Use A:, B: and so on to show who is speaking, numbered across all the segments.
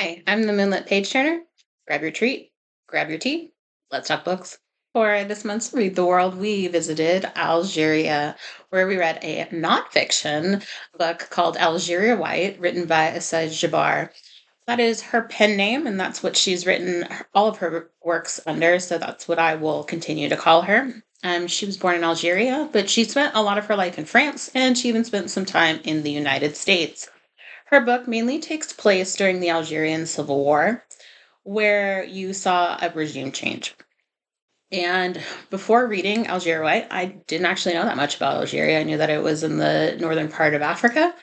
A: Hi, I'm the Moonlit Page Turner. Grab your treat, grab your tea. Let's talk books. For this month's Read the World, we visited Algeria, where we read a nonfiction book called Algeria White, written by Assia Djebar. That is her pen name, and that's what she's written all of her works under, so that's what I will continue to call her. She was born in Algeria, but she spent a lot of her life in France, and she even spent some time in the United States. Her book mainly takes place during the Algerian Civil War, where you saw a regime change. And before reading Algeria White, I didn't actually know that much about Algeria. I knew that it was in the northern part of Africa.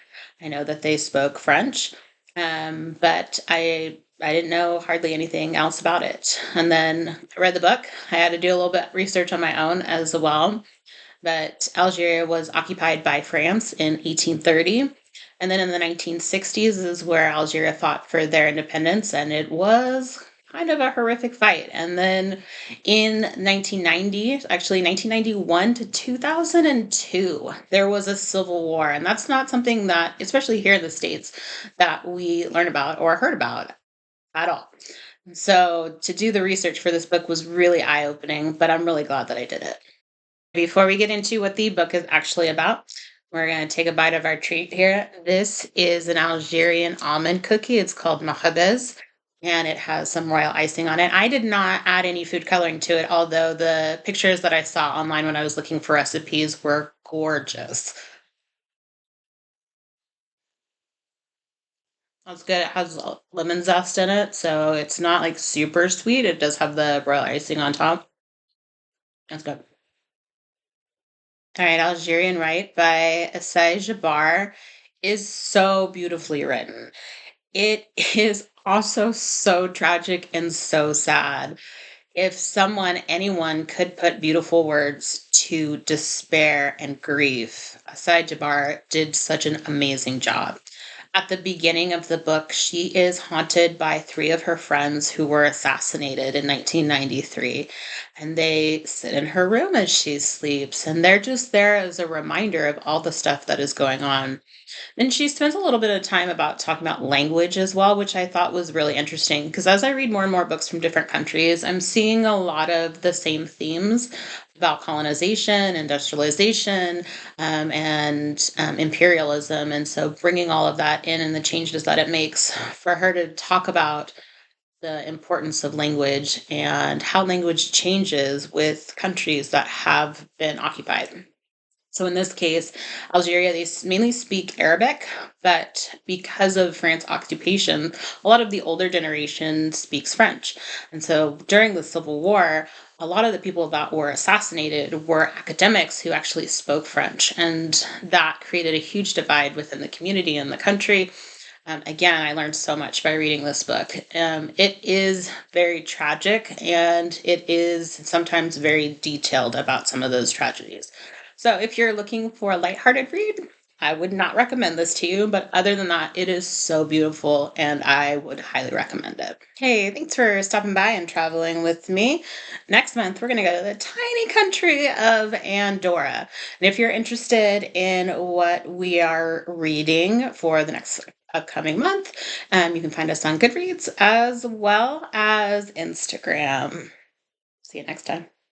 A: I know that they spoke French, but I didn't know hardly anything else about it. And then I read the book. I had to do a little bit research on my own as well. But Algeria was occupied by France in 1830. And then in the 1960s is where Algeria fought for their independence, and it was kind of a horrific fight. And then in 1990, actually 1991 to 2002, there was a civil war. And that's not something that, especially here in the States, that we learn about or heard about at all. So to do the research for this book was really eye opening, but I'm really glad that I did it. Before we get into what the book is actually about, we're going to take a bite of our treat here. This is an Algerian almond cookie. It's called Mkhabez, and it has some royal icing on it. I did not add any food coloring to it, although the pictures that I saw online when I was looking for recipes were gorgeous. That's good. It has lemon zest in it, so it's not like super sweet. It does have the royal icing on top. That's good. All right, Algerian White by Assia Djebar is so beautifully written. It is also so tragic and so sad. If anyone could put beautiful words to despair and grief, Assia Djebar did such an amazing job. At the beginning of the book, she is haunted by three of her friends who were assassinated in 1993. And they sit in her room as she sleeps, and they're just there as a reminder of all the stuff that is going on. And she spends a little bit of time about talking about language as well, which I thought was really interesting because as I read more and more books from different countries, I'm seeing a lot of the same themes about colonization, industrialization, and imperialism. And so bringing all of that in and the changes that it makes for her to talk about the importance of language and how language changes with countries that have been occupied. So in this case, Algeria, they mainly speak Arabic, but because of France occupation, a lot of the older generation speaks French. And so during the Civil War, a lot of the people that were assassinated were academics who actually spoke French. And that created a huge divide within the community and the country. Again, I learned so much by reading this book. It is very tragic and it is sometimes very detailed about some of those tragedies. So if you're looking for a lighthearted read, I would not recommend this to you, but other than that, it is so beautiful and I would highly recommend it. Hey, thanks for stopping by and traveling with me. Next month, we're going to go to the tiny country of Andorra. And if you're interested in what we are reading for the next upcoming month, you can find us on Goodreads as well as Instagram. See you next time.